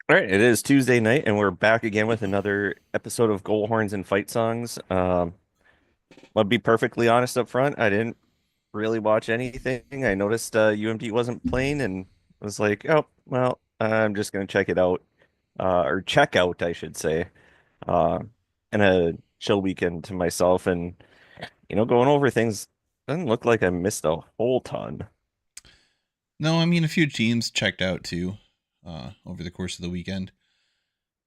All right, it is Tuesday night, and we're back again with another episode of Goal Horns and Fight Songs. I'll be perfectly honest up front. I didn't really watch anything. I noticed UMD wasn't playing, and was like, "Oh, well, I'm just gonna check it out, or check out, I should say, uh, and a chill weekend to myself." And going over things doesn't look like I missed a whole ton. No, I mean a few teams checked out too over the course of the weekend.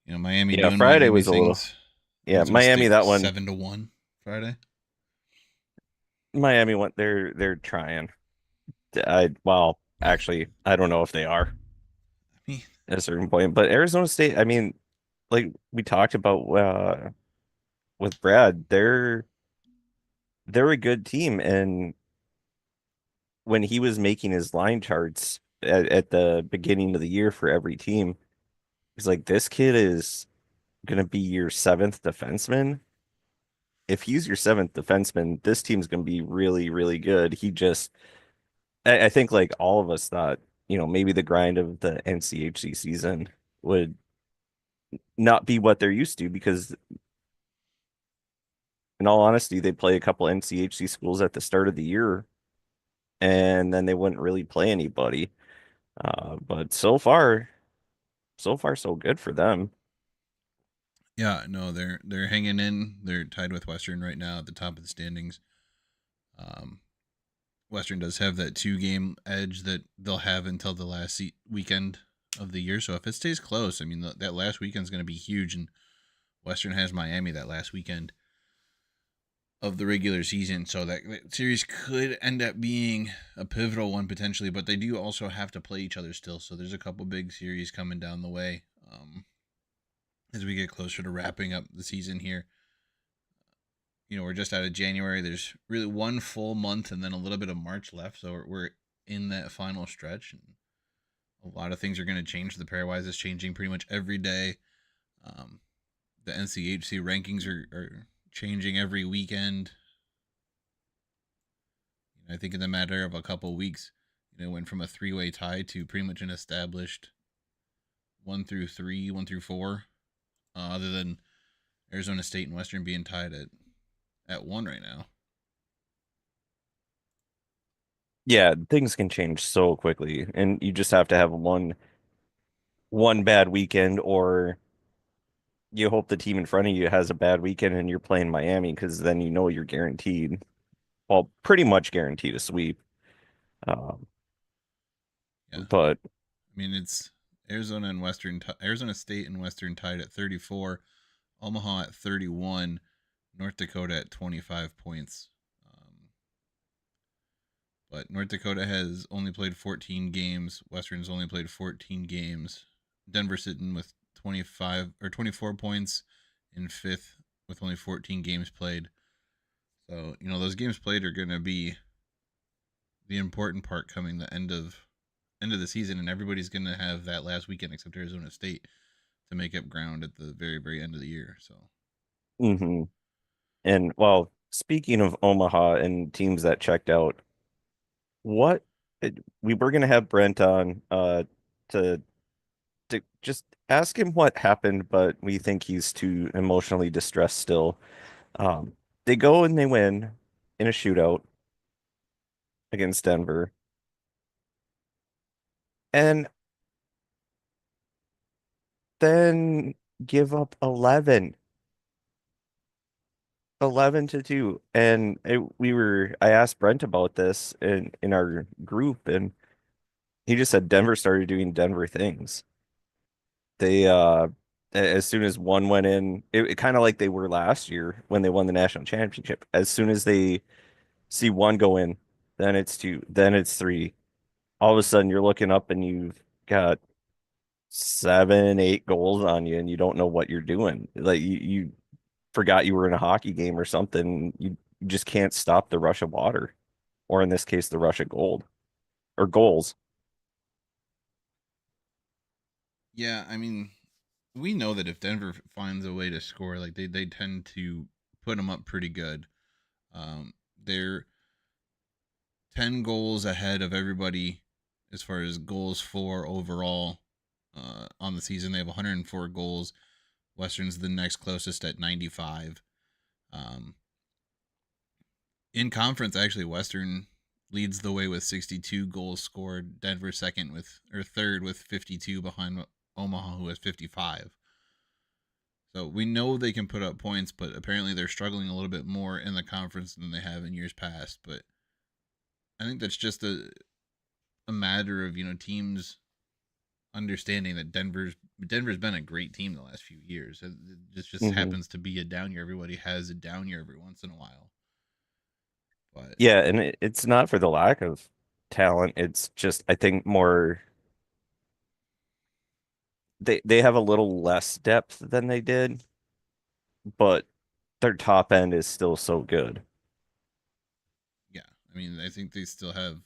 Miami Yeah, doing Friday Miami was a little. things. Yeah, Arizona Miami, State that one. 7-1 Friday. Miami went. They're trying. Well, actually, I don't know if they are I mean, at a certain point, but Arizona State, I mean, like we talked about with Brad, they're a good team, and when he was making his line charts at the beginning of the year for every team, he's like, this kid is gonna be your seventh defenseman. If he's your seventh defenseman, this team's gonna be really, really good. I think like all of us thought, maybe the grind of the NCHC season would not be what they're used to because in all honesty, they play a couple NCHC schools at the start of the year and then they wouldn't really play anybody. But so far so good for them. yeah, no, they're hanging in. They're tied with Western right now at the top of the standings. Um, Western does have that 2 game edge that they'll have until the last weekend of the year. So if it stays close, I mean that last weekend is going to be huge, and Western has Miami that last weekend of the regular season. So that series could end up being a pivotal one potentially, but they do also have to play each other still. So there's a couple big series coming down the way as we get closer to wrapping up the season here. We're just out of January. There's really one full month and then a little bit of March left. So we're in that final stretch. And a lot of things are going to change. The pairwise is changing pretty much every day. Um, the NCHC rankings are changing every weekend. I think in the matter of a couple weeks, it went from a three-way tie to pretty much an established 1 through 3, 1 through 4. Other than Arizona State and Western being tied at 1 right now. Yeah, things can change so quickly and you just have to have one bad weekend or you hope the team in front of you has a bad weekend and you're playing Miami because then you're guaranteed, well, pretty much guaranteed a sweep. Um, Yeah, but I mean it's Arizona State and Western tied at 34, Omaha at 31, North Dakota at 25 points. But North Dakota has only played 14 games. Western's only played 14 games. Denver sitting with 25 or 24 points in fifth with only 14 games played. So, those games played are going to be the important part coming the end of the season, and everybody's going to have that last weekend except Arizona State to make up ground at the very, very end of the year. So, mhm. And well, speaking of Omaha and teams that checked out, what we were gonna have Brent on to just ask him what happened, but we think he's too emotionally distressed still. Um, they go and they win in a shootout against Denver, and then give up 11-2. And I asked Brent about this in our group, and he just said Denver started doing Denver things. They as soon as one went in, it kind of like they were last year when they won the national championship. As soon as they see one go in, then it's two, then it's three. All of a sudden you're looking up and you've got 7, 8 goals on you and you don't know what you're doing. Like you forgot you were in a hockey game or something. You just can't stop the rush of water, or in this case, the rush of gold or goals. yeah, I mean, we know that if Denver finds a way to score, like they tend to put them up pretty good. They're 10 goals ahead of everybody as far as goals for overall. on the season. They have 104 goals. Western's the next closest at 95. Um, in conference, actually, Western leads the way with 62 goals scored. Denver second with or third with 52 behind Omaha, who has 55. So we know they can put up points, but apparently they're struggling a little bit more in the conference than they have in years past. But I think that's just a matter of teams understanding that Denver's been a great team the last few years. It just Hmm. happens to be a down year. Everybody has a down year every once in a while. But Yeah, and it's not for the lack of talent. It's just I think more they have a little less depth than they did, but their top end is still so good. yeah, I mean, I think they still have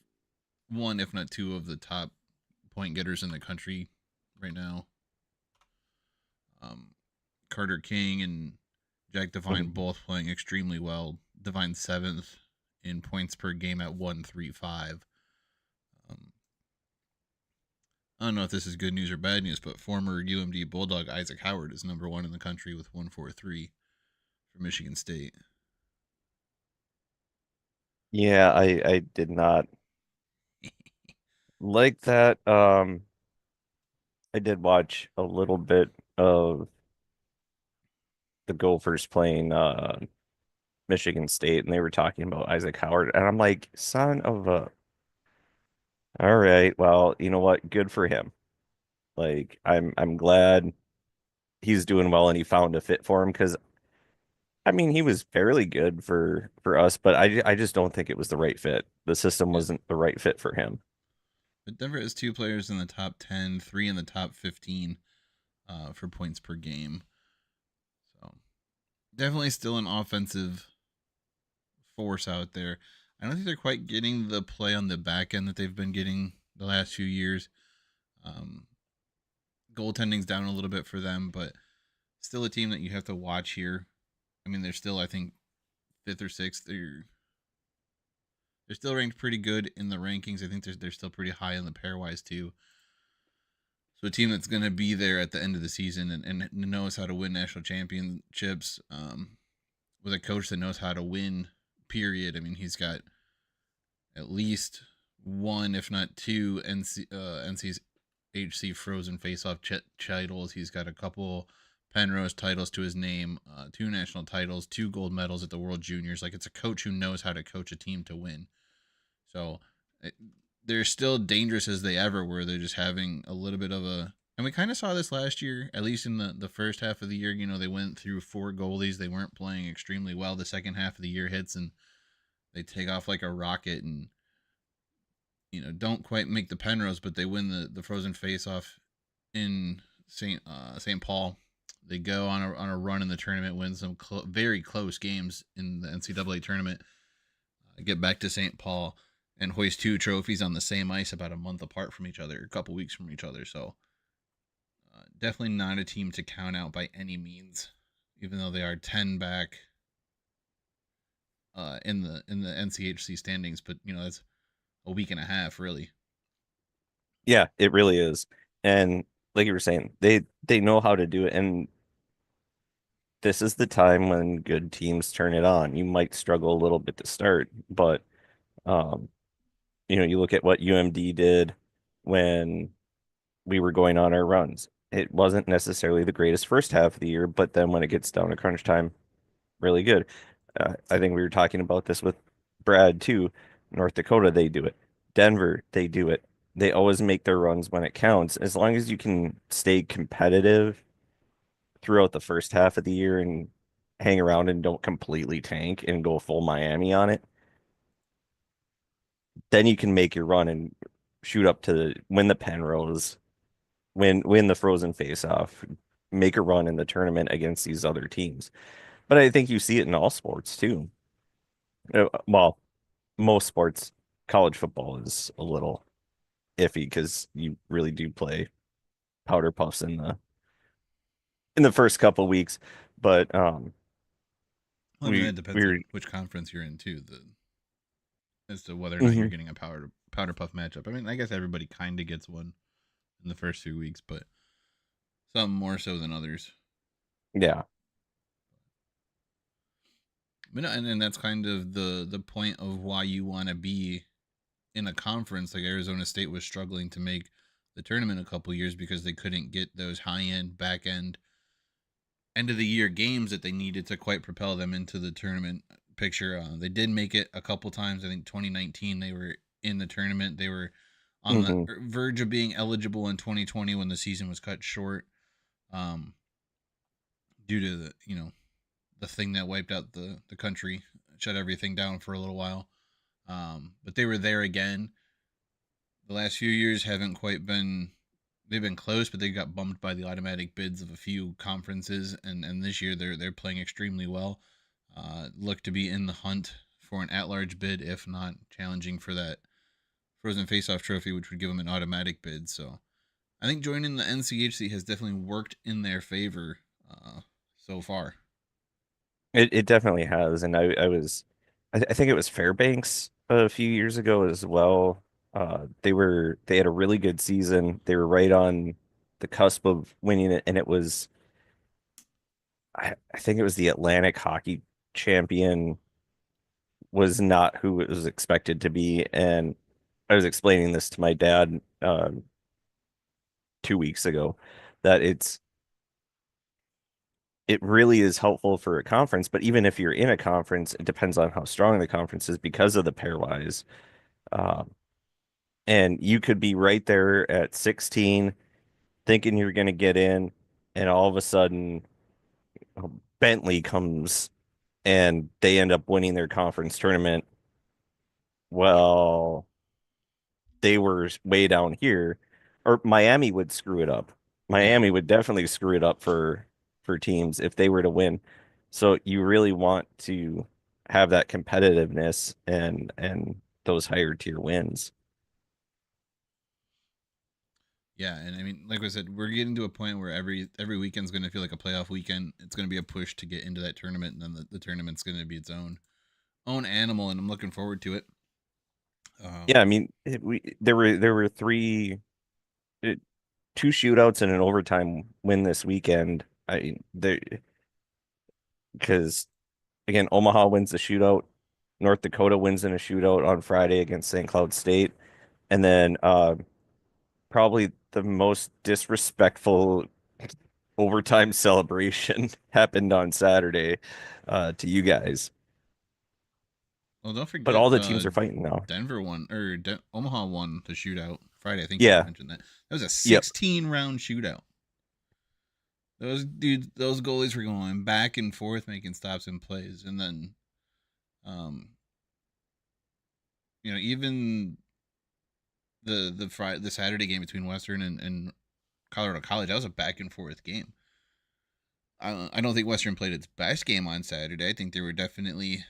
one, if not two, of the top point getters in the country right now. Um, Carter King and Jack Devine Mhm. both playing extremely well. Devine seventh in points per game at 135. Um, I don't know if this is good news or bad news, but former UMD Bulldog Isaac Howard is number one in the country with 143 for Michigan State. Yeah, I did not like that. I did watch a little bit of the Gophers playing Michigan State, and they were talking about Isaac Howard, and I'm like, son of a. All right, well, you know what? Good for him. Like, I'm glad he's doing well, and he found a fit for him because I mean, he was fairly good for us, but I just don't think it was the right fit. The system Yeah. wasn't the right fit for him. But Denver has two players in the top 10, three in the top 15 for points per game. So definitely still an offensive force out there. I don't think they're quite getting the play on the back end that they've been getting the last few years. Um, Goaltending's down a little bit for them, but still a team that you have to watch here. I mean, they're still, I think, fifth or sixth. They're still ranked pretty good in the rankings. I think they're still pretty high in the pairwise too. So a team that's going to be there at the end of the season and knows how to win national championships, with a coach that knows how to win. Period. I mean, he's got at least one, if not two, NCHC Frozen Face-Off titles. He's got a couple Penrose titles to his name, two national titles, two gold medals at the World Juniors. Like, it's a coach who knows how to coach a team to win. So it, they're still dangerous as they ever were. They're just having a little bit of a. And we kind of saw this last year, at least in the first half of the year. They went through four goalies. They weren't playing extremely well. The second half of the year hits and they take off like a rocket and don't quite make the Penrose, but they win the Frozen Face Off in St. Paul. They go on a run in the tournament, win some very close games in the NCAA tournament, get back to St. Paul, and hoist two trophies on the same ice about a month apart from each other, a couple weeks from each other. So definitely not a team to count out by any means, even though they are 10 back in the NCHC standings. But that's a week and a half, really. Yeah, it really is. And like you were saying, they know how to do it. And this is the time when good teams turn it on. You might struggle a little bit to start, but um, you look at what UMD did when we were going on our runs. It wasn't necessarily the greatest first half of the year, but then when it gets down to crunch time, really good. I think we were talking about this with Brad too. North Dakota, they do it. Denver, they do it. They always make their runs when it counts. As long as you can stay competitive throughout the first half of the year and hang around and don't completely tank and go full Miami on it, then you can make your run and shoot up to win the Penrose, win the Frozen Face-Off, make a run in the tournament against these other teams. But I think you see it in all sports too. Well, most sports, college football is a little iffy because you really do play powder puffs in the first couple weeks. But Well, I mean, we that depends we were on which conference you're in too, as to whether or not you're mhm. getting a powder puff matchup. I mean, I guess everybody kind of gets one in the first few weeks, but Some more so than others. Yeah. But no, and then that's kind of the point of why you want to be in a conference. Like Arizona State was struggling to make the tournament a couple years because they couldn't get those high end, back end of the year games that they needed to quite propel them into the tournament picture. They did make it a couple times. I think 2019 they were in the tournament. They were on the Hmm. verge of being eligible in 2020 when the season was cut short, um, due to the thing that wiped out the country, shut everything down for a little while. But they were there again. The last few years haven't quite been. They've been close, but they got bumped by the automatic bids of a few conferences, and this year they're playing extremely well. Look to be in the hunt for an at-large bid, if not challenging for that Frozen Face-Off trophy, which would give them an automatic bid. So I think joining the NCHC has definitely worked in their favor so far. It definitely has, and I think it was Fairbanks a few years ago as well. They had a really good season. They were right on the cusp of winning it, and I think it was the Atlantic Hockey Champion was not who it was expected to be, and I was explaining this to my dad 2 weeks ago that it really is helpful for a conference, but even if you're in a conference, it depends on how strong the conference is because of the pairwise. Um, and you could be right there at 16, thinking you're going to get in, and all of a sudden, Bentley comes and they end up winning their conference tournament. Well, they were way down here, or Miami would screw it up. Yeah, Miami would definitely screw it up for teams if they were to win. So you really want to have that competitiveness and those higher tier wins. yeah, and I mean, like I said, we're getting to a point where every weekend's going to feel like a playoff weekend. It's going to be a push to get into that tournament, and then the tournament's going to be its own animal, and I'm looking forward to it. Yeah, Um, I mean, there were uh, two shootouts and an overtime win this weekend. I there because again, Omaha wins the shootout, North Dakota wins in a shootout on Friday against St. Cloud State, and then probably the most disrespectful overtime celebration happened on Saturday to you guys. well, don't But forget, all the teams are fighting now. Denver won or Omaha won the shootout Friday. I think you Yeah. mentioned that. That was a Yep. 16 round shootout. Those dudes, those goalies were going back and forth, making stops and plays, and then, um, even the Saturday game between Western and Colorado College, that was a back and forth game. I don't think Western played its best game on Saturday. I think they were definitely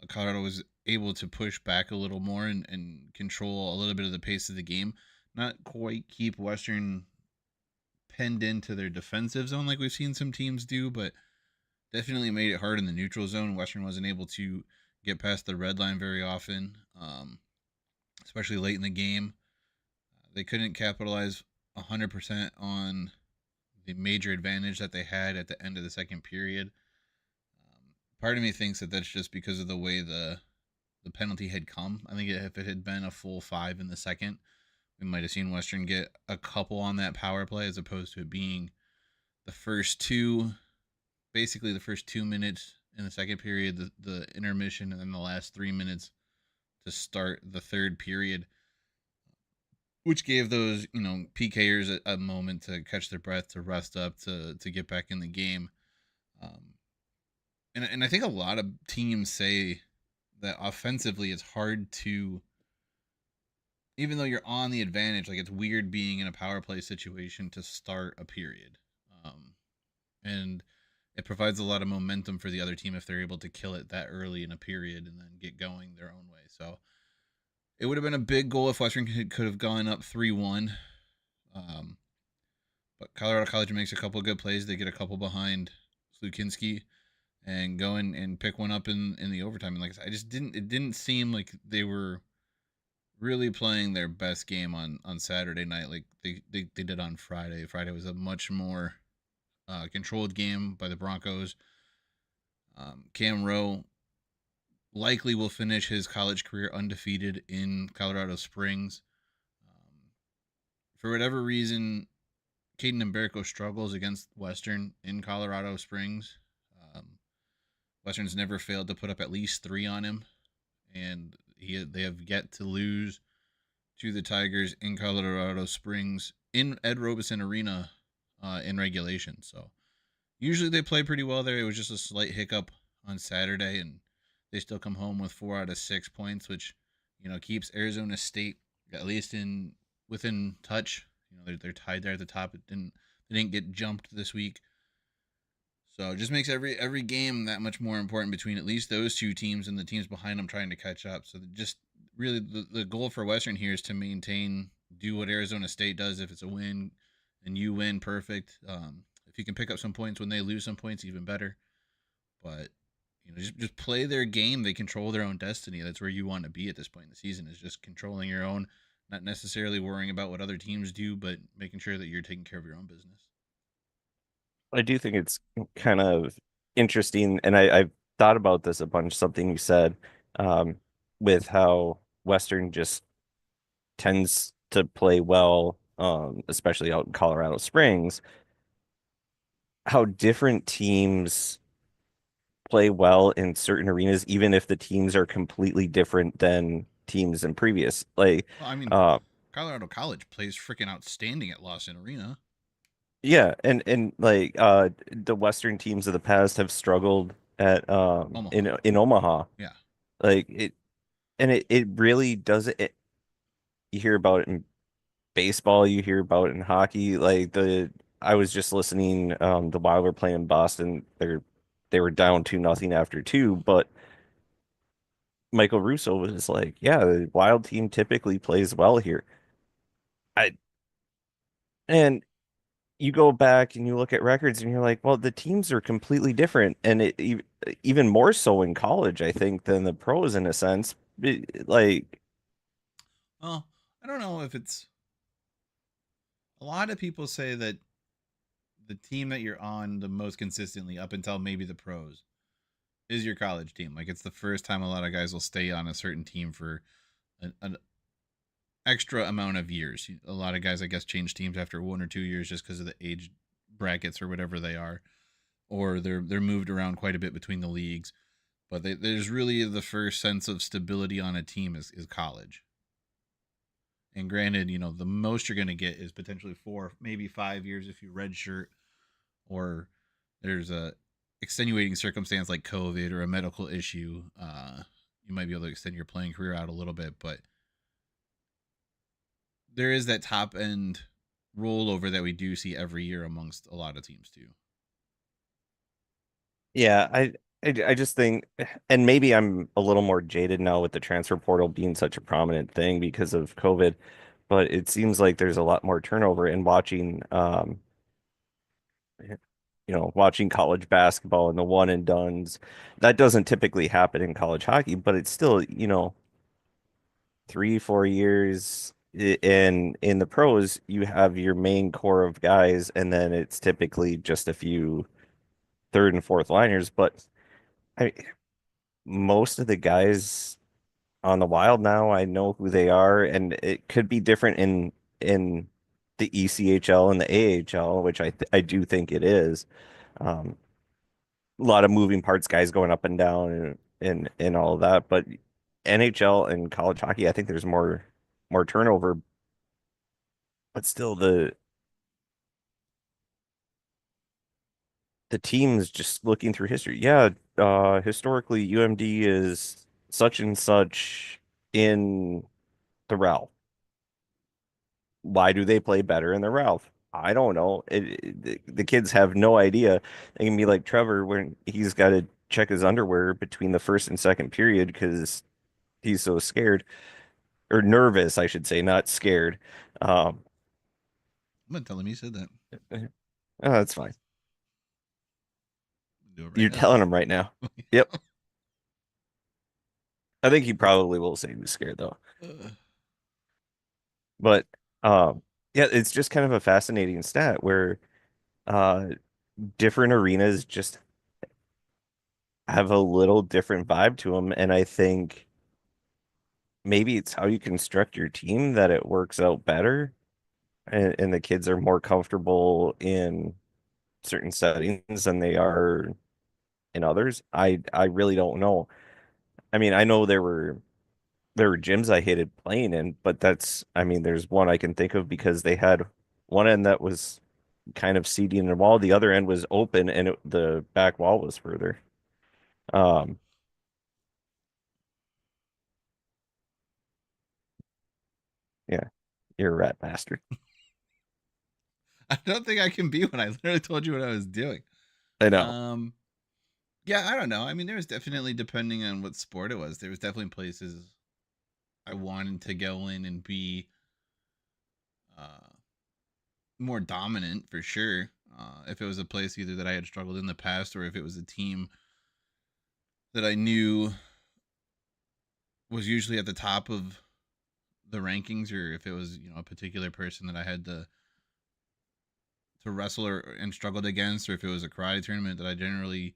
Colorado was able to push back a little more and control a little bit of the pace of the game. Not quite keep Western pinned into their defensive zone like we've seen some teams do, but definitely made it hard in the neutral zone. Western wasn't able to get past the red line very often, especially late in the game. They couldn't capitalize 100% on the major advantage that they had at the end of the second period. Part of me thinks that that's just because of the way the penalty had come. I think if it had been a full five in the second, we might have seen Western get a couple on that power play as opposed to it being the first two, basically the first 2 minutes in the second period, the intermission, and then the last 3 minutes to start the third period, which gave those PKers a moment to catch their breath, to rest up, to get back in the game. Um, and I think a lot of teams say that offensively it's hard to, even though you're on the advantage, like it's weird being in a power play situation to start a period. Um, and it provides a lot of momentum for the other team if they're able to kill it that early in a period and then get going their own way. So it would have been a big goal if Western could have gone up 3-1. Um, but Colorado College makes a couple of good plays. They get a couple behind Slukinski and go in and pick one up in the overtime. And like I said, it didn't seem like they were really playing their best game on Saturday night, like they did on Friday. Friday was a much more controlled game by the Broncos. Cam Rowe likely will finish his college career undefeated in Colorado Springs. Um, for whatever reason, Caden Emberico struggles against Western in Colorado Springs. Um, Western's never failed to put up at least three on him, and they have yet to lose to the Tigers in Colorado Springs in Ed Robeson Arena in regulation. So usually they play pretty well there. It was just a slight hiccup on Saturday, and they still come home with 4 out of 6 points, which keeps Arizona State at least in within touch. They're tied there at the top. They didn't get jumped this week, so it just makes every game that much more important between at least those two teams and the teams behind them trying to catch up. So just really the goal for Western here is to maintain, do what Arizona State does. If it's a win and you win, perfect. If you can pick up some points when they lose some points, even better. But just play their game. They control their own destiny. That's where you want to be at this point in the season. Is just controlling your own, not necessarily worrying about what other teams do, but making sure that you're taking care of your own business. I do think it's kind of interesting, and I've thought about this a bunch, something you said, um, with how Western just tends to play well, especially out in Colorado Springs, how different teams play well in certain arenas, even if the teams are completely different than teams in previous. Like, Well, I mean, uh, Colorado College plays freaking outstanding at Lawson Arena. yeah, and like the Western teams of the past have struggled at Omaha. in Omaha. Yeah. Like it really does it. You hear about it in baseball, you hear about it in hockey. I was just listening the Wild were playing Boston. They were down 2-0 after two, but Michael Russo was like, yeah, the Wild team typically plays well here. I and you go back and you look at records and you're like, well, the teams are completely different, and even more so in college, I think, than the pros in a sense. Like, Well, I don't know if it's. A lot of people say that the team that you're on the most consistently up until maybe the pros is your college team. Like it's the first time a lot of guys will stay on a certain team for an extra amount of years. A lot of guys, I guess, change teams after 1 or 2 years just because of the age brackets or whatever they are, or they're moved around quite a bit between the leagues. But there's really the first sense of stability on a team is college. And granted, the most you're going to get is potentially 4, maybe 5 years if you redshirt, or there's a extenuating circumstance like COVID or a medical issue. You might be able to extend your playing career out a little bit, but there is that top end rollover that we do see every year amongst a lot of teams too. yeah, I just think, and maybe I'm a little more jaded now with the transfer portal being such a prominent thing because of COVID, but it seems like there's a lot more turnover in watching, watching college basketball and the one and dones. That doesn't typically happen in college hockey, but it's still, 3, 4 years. And in the pros, you have your main core of guys, and then it's typically just a few third and fourth liners. But I, most of the guys on the Wild now, I know who they are, and it could be different in the ECHL and the AHL, which I do think it is. Um, a lot of moving parts, guys going up and down and all of that. But NHL and college hockey, I think there's more turnover, but still the teams just looking through history. Yeah, historically UMD is such and such in the Ralph. Why do they play better in the Ralph? I don't know. The kids have no idea. They can be like Trevor when he's got to check his underwear between the first and second period because he's so scared or nervous, I should say, not scared. Um, I'm gonna tell him you said that. oh, that's fine. Do it right You're now. telling him right now. Yep. I think he probably will say he was scared though. But yeah, it's just kind of a fascinating stat where uh different arenas just have a little different vibe to them, and I think maybe it's how you construct your team that it works out better, and the kids are more comfortable in certain settings than they are in others. I really don't know. I mean, I know there were gyms I hated playing in, but that's, I mean, there's one I can think of because they had one end that was kind of seating the wall, the other end was open, and the back wall was further. Um, yeah, you're a rat bastard. I don't think I can be when I literally told you what I was doing. I know. Um, yeah, I don't know. I mean, there was definitely, depending on what sport it was, there was definitely places I wanted to go in and be uh, more dominant for sure. If it was a place either that I had struggled in the past, or if it was a team that I knew was usually at the top of the rankings, or if it was, a particular person that I had to wrestle and struggled against, or if it was a karate tournament that I generally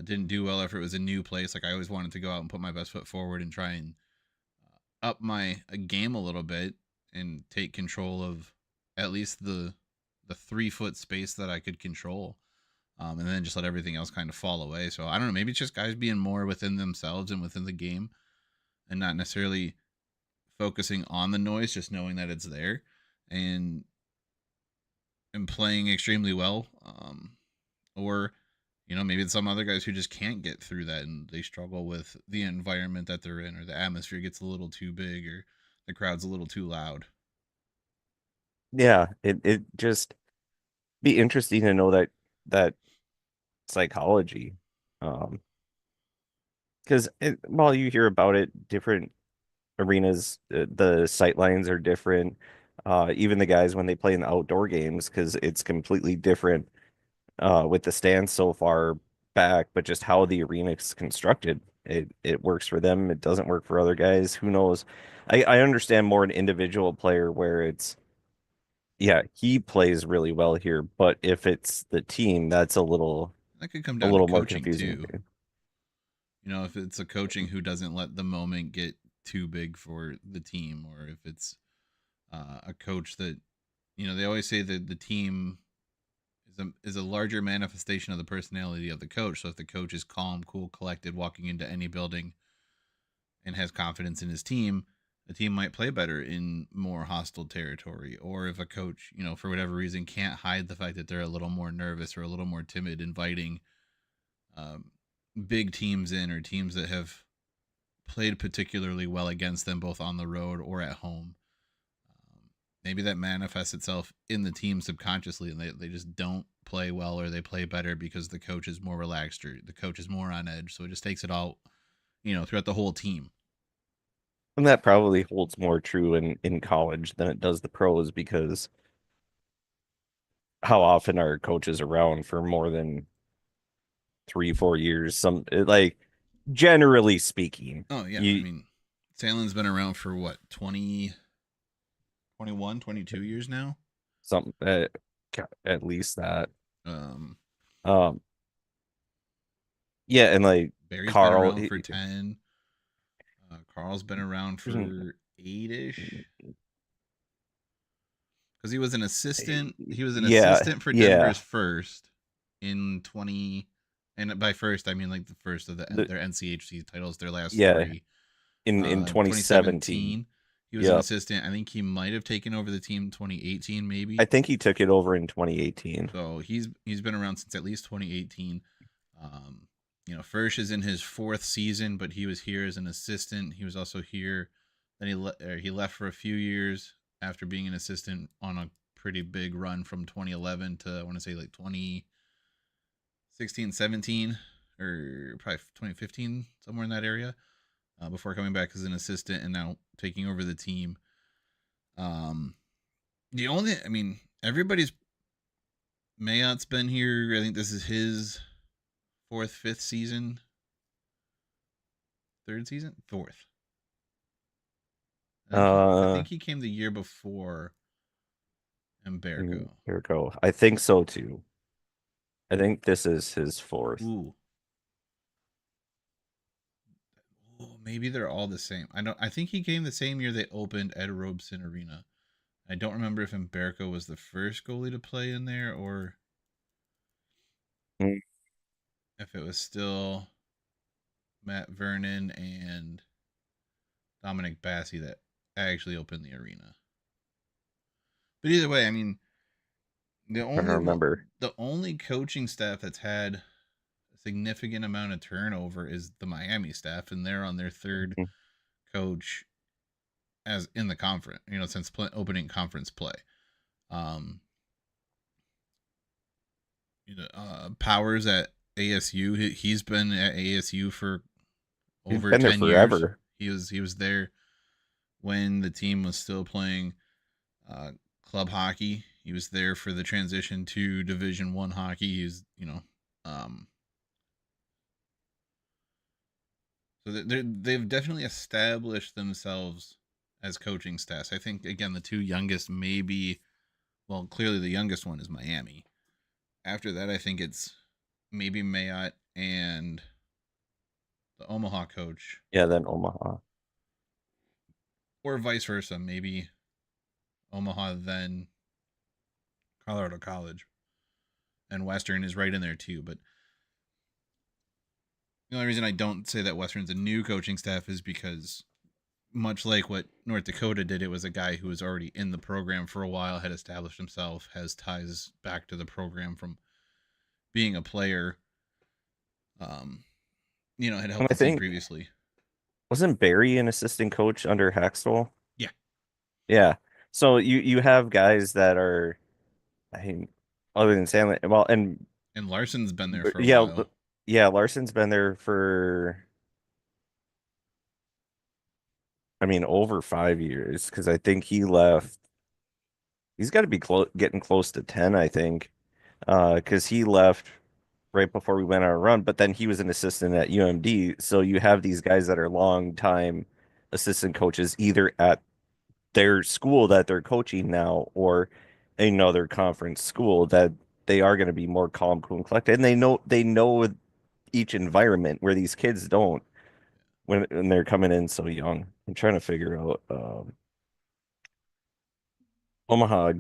didn't do well, if it was a new place, like I always wanted to go out and put my best foot forward and try and up my game a little bit and take control of at least the 3 foot space that I could control. And then just let everything else kind of fall away. So I don't know. Maybe it's just guys being more within themselves and within the game, and not necessarily focusing on the noise, just knowing that it's there, and and playing extremely well. Or maybe it's some other guys who just can't get through that, and they struggle with the environment that they're in, or the atmosphere gets a little too big, or the crowd's a little too loud. Yeah, it just be interesting to know that psychology. Um, because while you hear about it, different arenas, the sight lines are different. Even the guys when they play in the outdoor games, because it's completely different with the stands so far back, but just how the arena is constructed. It works for them. It doesn't work for other guys. Who knows? I understand more an individual player where it's yeah, he plays really well here, but if it's the team, that's That could come a down to little more coaching confusing. too. If it's a coaching who doesn't let the moment get too big for the team, or if it's a coach that, they always say that the team is a larger manifestation of the personality of the coach. So if the coach is calm, cool, collected, walking into any building and has confidence in his team, the team might play better in more hostile territory. Or if a coach, for whatever reason, can't hide the fact that they're a little more nervous or a little more timid, inviting um, big teams in, or teams that have played particularly well against them both on the road or at home. Maybe that manifests itself in the team subconsciously, and they just don't play well, or they play better because the coach is more relaxed, or the coach is more on edge. So it just takes it all, throughout the whole team. And that probably holds more true in college than it does the pros because how often are coaches around for more than 3, 4 years? Like generally speaking, Oh, yeah. I you mean, Salen's been around for what, 20, 21, 22 years now? some at least that. Um, Um, yeah, and like Barry's been Carl, around for 10. Carl's been around for 8-ish. Because he was an assistant. He was an yeah, assistant for Denver's yeah, first in 20, and by first I mean like the first of the, their NCHC titles, their last yeah, three. in 2017. 2017, he was an Yep. assistant. I think he might have taken over the team in 2018, I maybe. think he took it over in 2018. So he's been around since at least 2018. Um, Fursh is in his fourth season, but he was here as an assistant. He was also here. Then he left for a few years after being an assistant on a pretty big run from 2011 to, I want to say, like 2016, 17, or probably 2015, somewhere in that area. Before coming back as an assistant and now taking over the team. Um, I mean, everybody's Mayot's been here. I think this is his fourth, fifth season, third season, fourth. I Uh, think he came the year before Umberto. Here we go. I think so too. I think this is his fourth. Ooh. Ooh, maybe they're all the same. I think he came the same year they opened Ed Robeson Arena. I don't remember if Umberto was the first goalie to play in there or Mm, if it was still Matt Vernon and Dominic Bassi that actually opened the arena. But either way, I mean, the I don't only one, remember. the only coaching staff that's had a significant amount of turnover is the Miami staff, and they're on their third Mm, coach as in the conference. Since opening conference play. Um, Powers at ASU. He's been at ASU for He's over been there 10 years. forever. He was there when the team was still playing uh, club hockey. He was there for the transition to Division 1 hockey. He's um, so they've definitely established themselves as coaching staffs. I think again the two youngest, maybe clearly the youngest one is Miami. After that, I think it's maybe Mayotte and the Omaha coach, Yeah, then Omaha. or vice versa. Maybe Omaha then Colorado College, and Western is right in there too. But the only reason I don't say that Western's a new coaching staff is because, much like what North Dakota did, it was a guy who was already in the program for a while, had established himself, has ties back to the program from being a player. Um, had And helped I the team think previously. wasn't Barry an assistant coach under Haxtell? Yeah, Yeah. So you have guys that are, I mean, other than Stanley, well, and and Larson's been there but for a yeah, while. yeah, Larson's been there for, I mean, over 5 years because I think he left. He's got to be getting close to 10, I think, because he left right before we went on a run. But then he was an assistant at UMD, so you have these guys that are long time assistant coaches, either at their school that they're coaching now or another conference school that they are going to be more calm, cool, and collected. And they know each environment where these kids don't when they're coming in so young. I'm trying to figure out Omaha.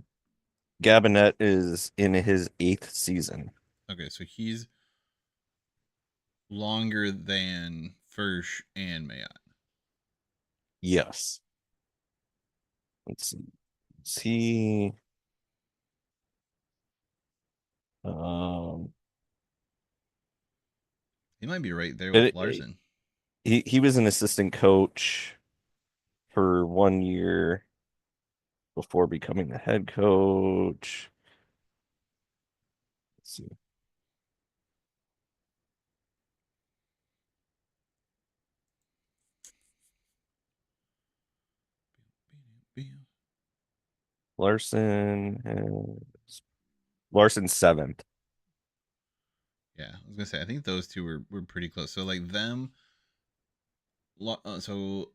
Gabinet is in his eighth season. Okay, so he's longer than Fersh and Mayotte. Yes. Let's see. Is he um He might be right there with it, Larson. he was an assistant coach for 1 year before becoming the head coach. Let's see. Larson has Larson's seventh. Yeah, I was gonna say I think those two were pretty close. So like them, so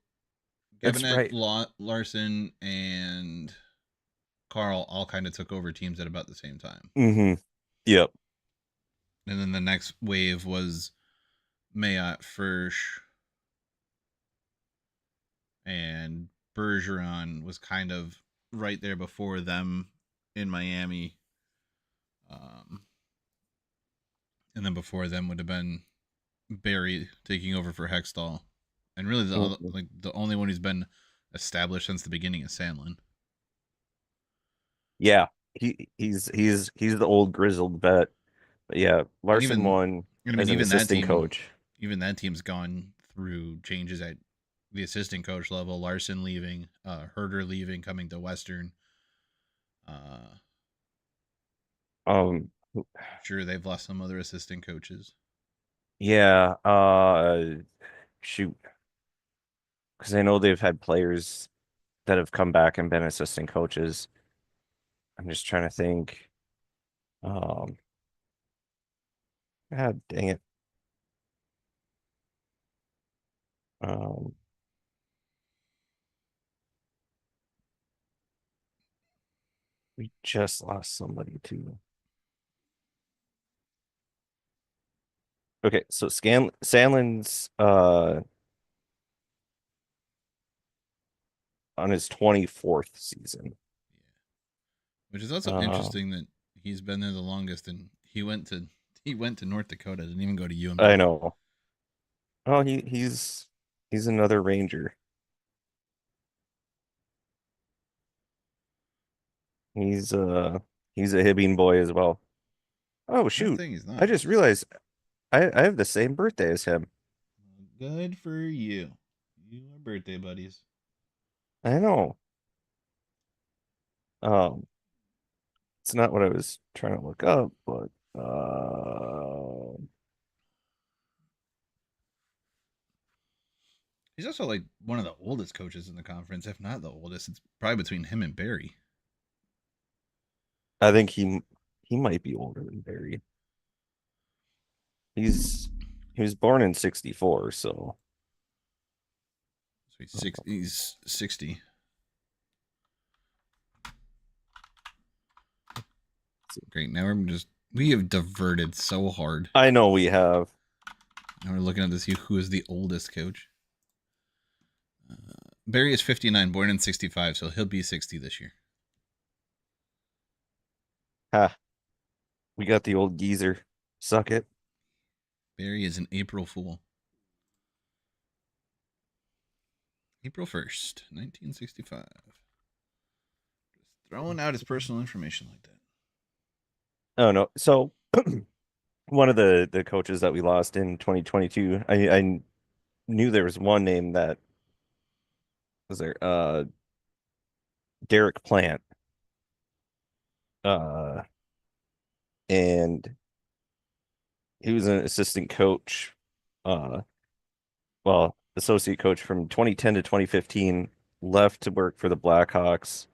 That's Gabinet, right. Larson, and Carl all kind of took over teams at about the same time. Mm-hmm. Yep. And then the next wave was Mayotte, Fersh, and Bergeron was kind of right there before them in Miami. Um, and then before them would have been Barry taking over for Hextall, and really Mhm. the only one who's been established since the beginning is Sandlin. Yeah. He's the old grizzled vet. But yeah, And Larson even won I mean as an assistant coach. even that team's gone through changes at the assistant coach level. Larson leaving, Herder leaving, coming to Western. I'm Um, sure they've lost some other assistant coaches. yeah, shoot, because I know they've had players that have come back and been assistant coaches. I'm just trying to think. Um, God dang it. Um, We just lost somebody too. Okay, so Sandlin's on his 24th season. Yeah. Which is also Uh interesting that he's been there the longest, and he went to North Dakota, didn't even go to I UMD. know. Oh, he's another Ranger. He's uh he's a Hibbing boy as well. Oh I'm not shoot. saying he's I not. just realized I have the same birthday as him. Good for you. You are birthday buddies. I know. Um it's not what I was trying to look up, but He's also like one of the oldest coaches in the conference, if not the oldest. It's probably between him and Barry. I think he might be older than Barry. He's he was born in 64, so So he's 60. Great. Now we have diverted so hard. I know we have. Now we're looking at to see who is the oldest coach. Barry is 59, born in 65, so he'll be 60 this year. Ha, we got the old geezer. Suck it. Barry is an April Fool. April 1st, 1965. Just throwing out his personal information like that. Oh no. So one of the coaches that we lost in 2022, I knew there was one name that was there. Derek Plant. Uh, and he was an assistant coach. Uh, well, associate coach from 2010 to 2015. Left to work for the Blackhawks.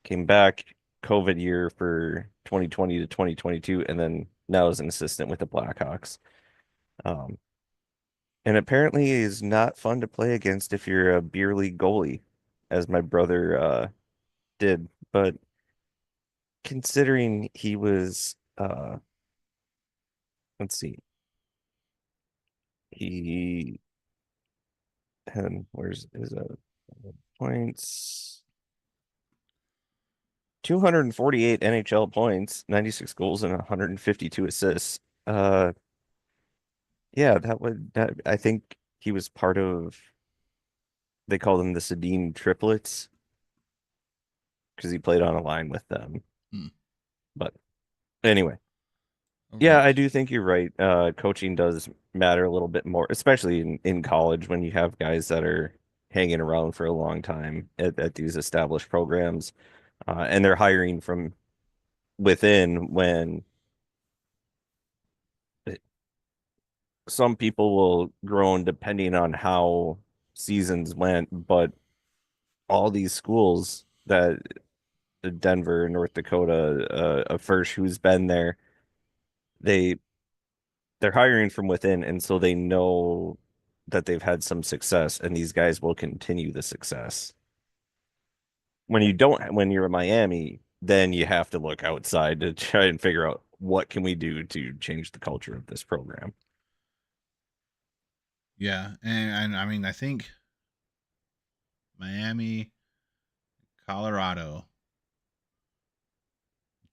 Came back COVID year for 2020 to 2022, and then now is an assistant with the Blackhawks. Um, and apparently is not fun to play against if you're a beer league goalie, as my brother did. But considering he was let's see, he had where's his points? 248 NHL points, 96 goals, and 152 assists. Yeah, that I think he was part of they call them the Sedin triplets because he played on a line with them. Hmm. But anyway, All yeah, right. I do think you're right. Coaching does matter a little bit more, especially in college when you have guys that are hanging around for a long time at these established programs, and they're hiring from within when some people will groan depending on how seasons went, but all these schools that Denver, North Dakota, a First who's been there, they they're hiring from within, and so they know that they've had some success, and these guys will continue the success. When you're in Miami, then you have to look outside to try and figure out what can we do to change the culture of this program. Yeah, and I mean, I think Miami, Colorado,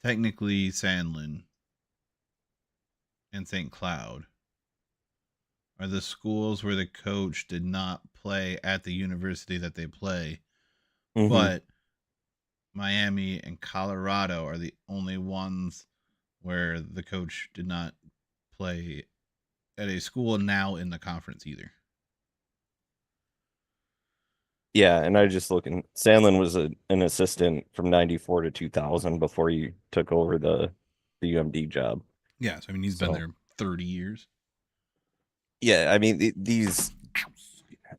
technically Sandlin, and St. Cloud are the schools where the coach did not play at the university that they play, Hmm. but Miami and Colorado are the only ones where the coach did not play at a school now in the conference either. Yeah, and I just looking. Sandlin was an assistant from 94 to 2000 before he took over the UMD job. Yeah, so I mean he's been So there 30 years. yeah, I mean these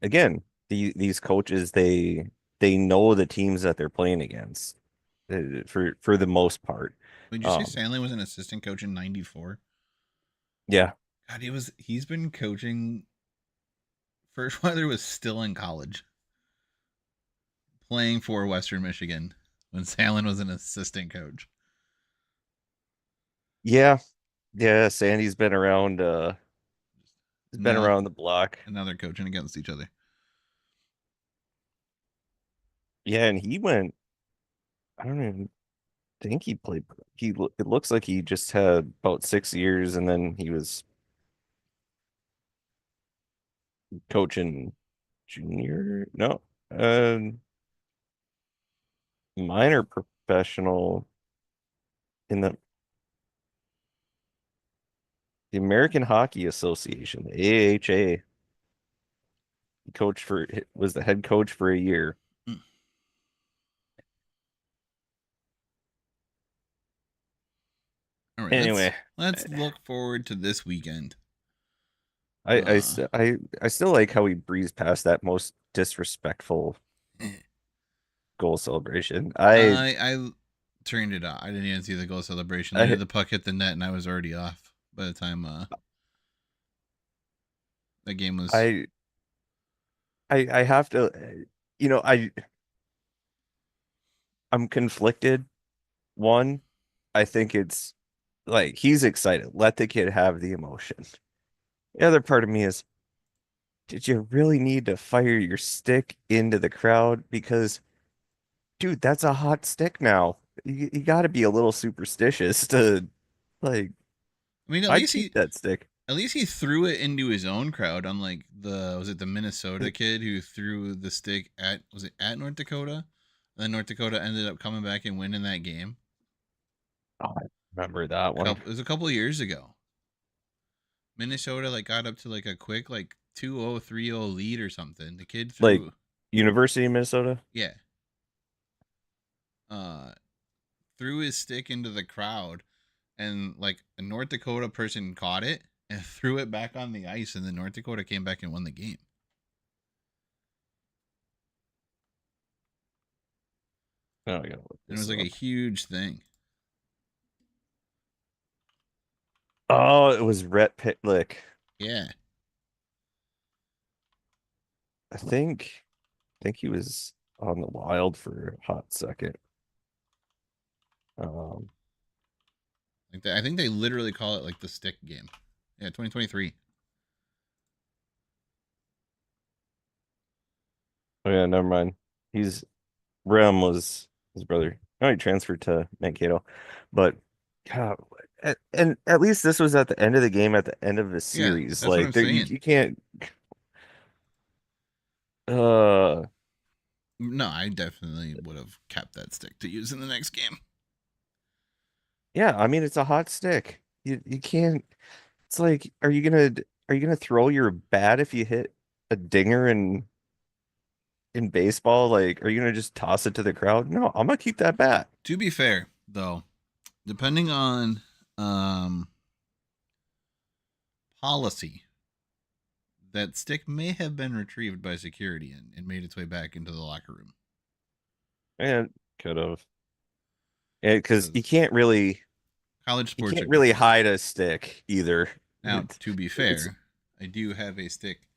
again, these coaches they know the teams that they're playing against for the most part. Did you say Um, Stanley was an assistant coach in '94? yeah, God, he's been coaching. First Weather was still in college, playing for Western Michigan. when Salen was an assistant coach. Yeah, yeah, Sandy's been around he's been Now, around the block. and now they're coaching against each other. Yeah, and he went, I don't even think he played it looks like he just had about 6 years and then he was coaching junior, no, uh minor professional in the American Hockey Association, the AHA. He coached for was the head coach for a year. Mm. All right, let's Anyway, let's look forward to this weekend. I I Uh, st- I, I still like how he breezed past that most disrespectful goal celebration. I turned it off. I didn't even see the goal celebration. I The puck hit the net, and I was already off by the time the game was. I I have to, you know, I'm conflicted. One, I think it's like he's excited. Let the kid have the emotion. The other part of me is, did you really need to fire your stick into the crowd? Because, dude, that's a hot stick now. You got to be a little superstitious to like. I mean, I'd keep that stick. at least he threw it into his own crowd. Unlike the was it the Minnesota kid who threw the stick at was it at North Dakota? And then North Dakota ended up coming back and winning that game. Oh, I remember that one. It was a couple of years ago. Minnesota like got up to like a quick like 2-0, 3-0 lead or something. The kid Like threw University of Minnesota. yeah. Uh threw his stick into the crowd and like a North Dakota person caught it and threw it back on the ice and then North Dakota came back and won the game. Oh, I gotta look And it this was like a up. huge thing. Oh, it was Rhett Pitlick. Yeah. I think he was on the Wild for a hot second. Um, Like I think they literally call it like the stick game. Yeah, 2023. oh yeah, never mind. He's Rem was his brother. No, he transferred to Mankato, but God, and at least this was at the end of the game, at the end of the Yeah, series. that's what I'm Like there, saying. you can't. Uh, No, I definitely would have kept that stick to use in the next game. yeah. I mean, it's a hot stick. You can't. It's like, are you gonna throw your bat if you hit a dinger in baseball? Like, are you gonna just toss it to the crowd? No, I'm gonna keep that bat. To be fair, though, depending on um, policy, that stick may have been retrieved by security and made its way back into the locker room. And could have. Yeah, because you Because can't really college you sports are can't really different. hide a stick either. Now, to be It's fair, I do have a stick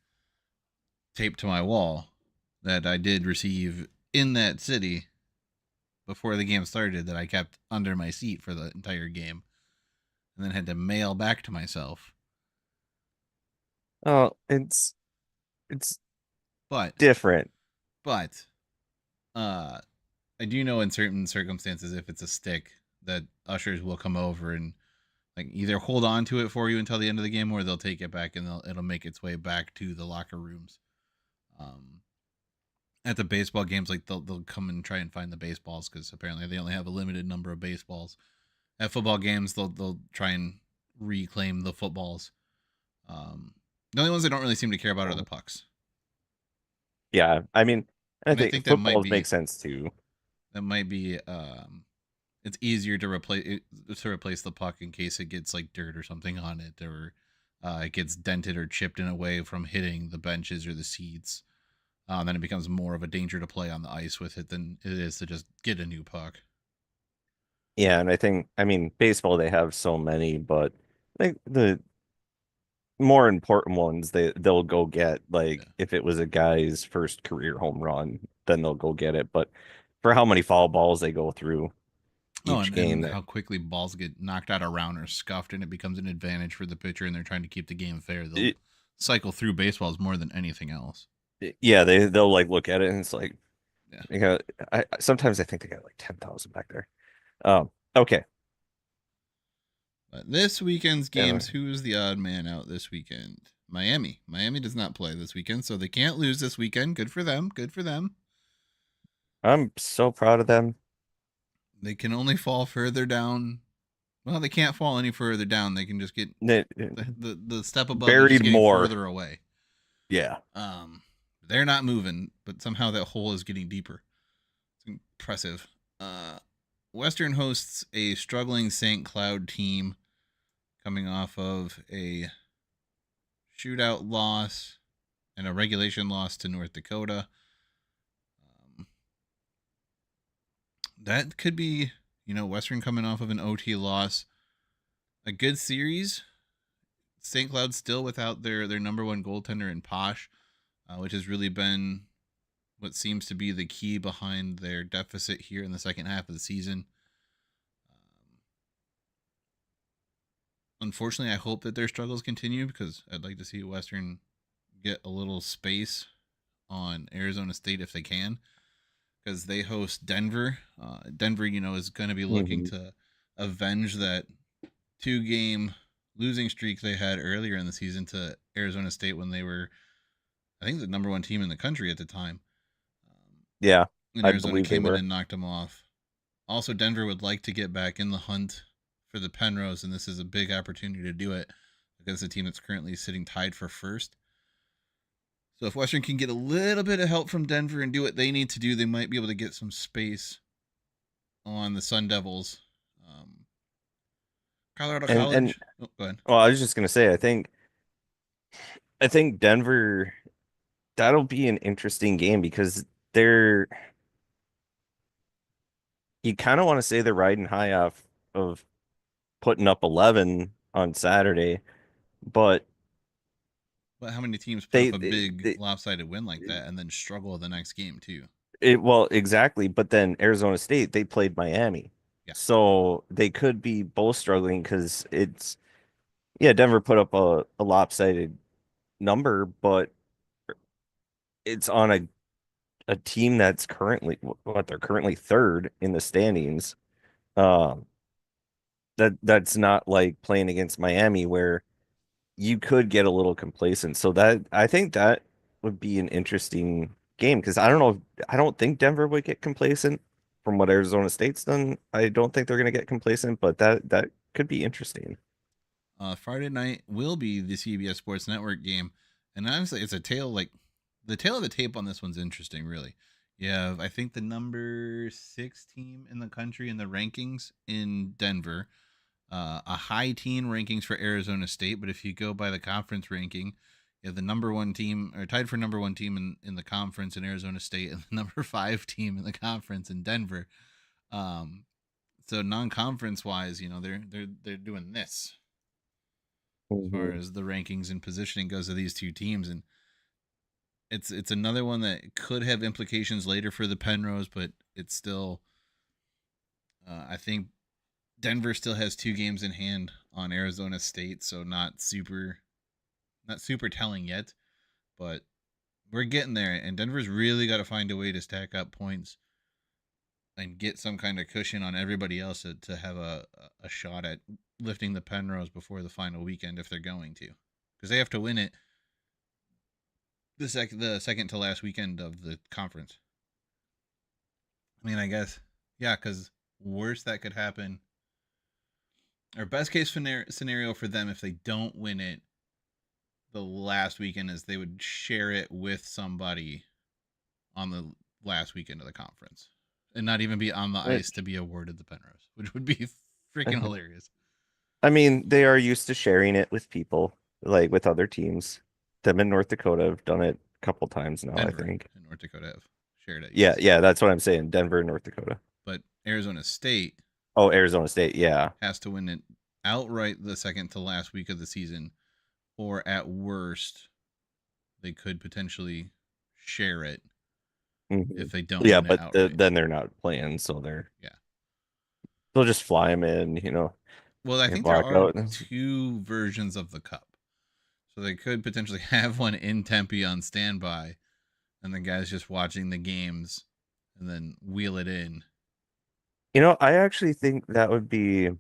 taped to my wall that I did receive in that city before the game started that I kept under my seat for the entire game and then had to mail back to myself. oh, it's But different. but uh I do know in certain circumstances if it's a stick that ushers will come over and like either hold on to it for you until the end of the game or they'll take it back and it'll make its way back to the locker rooms. Um at the baseball games like they'll come and try and find the baseballs cuz apparently they only have a limited number of baseballs. At football games they'll try and reclaim the footballs. Um the only ones they don't really seem to care about are the pucks. Yeah, I mean, I And I think think that might footballs be make sense too. that might be it's easier to replace the puck in case it gets like dirt or something on it or it gets dented or chipped in a way from hitting the benches or the seats. Then it becomes more of a danger to play on the ice with it than it is to just get a new puck. Yeah, and I mean, baseball they have so many, but like the more important ones they'll go get like Yeah. if it was a guy's first career home run, then they'll go get it. But for how many foul balls they go through Oh, each and game. how quickly balls get knocked out of round or scuffed, and it becomes an advantage for the pitcher, and they're trying to keep the game fair. They'll It, cycle through baseballs more than anything else. yeah, they'll like look at it and it's like, Yeah. you know, sometimes I think they got like 10,000 back there. Okay. But this weekend's Uh, games, who is the odd man out this weekend? Miami. Miami does not play this weekend, so they can't lose this weekend. Good for them. Good for them. I'm so proud of them. They can only fall further down. Well, they can't fall any further down. They can just get They, the step above is just buried getting more. further away. Yeah. Um, they're not moving, but somehow that hole is getting deeper. It's impressive. Uh, Western hosts a struggling St. Cloud team coming off of a shootout loss and a regulation loss to North Dakota. Um, that could be, Western coming off of an OT loss. A good series. St. Cloud still without their number one goaltender in Posh, which has really been what seems to be the key behind their deficit here in the second half of the season. Unfortunately, I hope that their struggles continue because I'd like to see Western get a little space on Arizona State if they can, because they host Denver. Denver, is going to be looking Hmm. to avenge that 2-game losing streak they had earlier in the season to Arizona State when they were, I think, the number one team in the country at the time. Yeah, And I Arizona believe they came in were. and knocked them off. Also, Denver would like to get back in the hunt for the Penrose, and this is a big opportunity to do it against a team that's currently sitting tied for first. So if Western can get a little bit of help from Denver and do what they need to do, they might be able to get some space on the Sun Devils. Um, Colorado And College. Oh, go ahead. well, I was just gonna say, I think Denver, that'll be an interesting game because they're you kind of want to say they're riding high off of putting up 11 on Saturday, but But how many teams put they, up a they, big they lopsided win like that and then struggle the next game too? well, exactly. But then Arizona State, they played Miami. Yeah. So they could be both struggling because yeah, Denver put up a lopsided number, but it's on a team that's currently what they're currently third in the standings. Um, that's not like playing against Miami where you could get a little complacent. So that I think that would be an interesting game because I don't know. I don't think Denver would get complacent from what Arizona State's done. I don't think they're going to get complacent, but that could be interesting. Friday night will be the CBS Sports Network game, and honestly, it's a tale like the tail of the tape on this one's interesting. Really, you have I think the number 6 team in the country in the rankings in Denver, a high teen rankings for Arizona State, but if you go by the conference ranking, you have the number one team or tied for number one team in the conference in Arizona State, and the number 5 team in the conference in Denver. Um, so non-conference wise, they're doing this as far Mhm. as the rankings and positioning goes of these two teams, and it's another one that could have implications later for the Penrose, but it's still I think Denver still has 2 games in hand on Arizona State, so not super telling yet, but we're getting there, and Denver's really got to find a way to stack up points and get some kind of cushion on everybody else to have a shot at lifting the Penrose before the final weekend if they're going to, because they have to win it the second to last weekend of the conference. I mean, I guess, yeah, because worst that could happen, or best case scenario for them if they don't win it the last weekend is they would share it with somebody on the last weekend of the conference and not even be on the ice to Which, be awarded the Penrose, which would be freaking hilarious. I mean, they are used to sharing it with people, like with other teams. Them in North Dakota have done it a couple times now, I Denver think. and North Dakota have shared it, Yeah, yes. yeah, that's what I'm saying. Denver and North Dakota. But Arizona State Oh, Arizona State, yeah. has to win it outright the second to last week of the season, or at worst, they could potentially share it if Mhm. they don't Yeah, win it but outright. then they're not playing, so Yeah. they'll just fly them in, Well, I and think there block are out. two versions of the cup. So they could potentially have one in Tempe on standby, and the guys just watching the games, and then wheel it in. I actually think that would be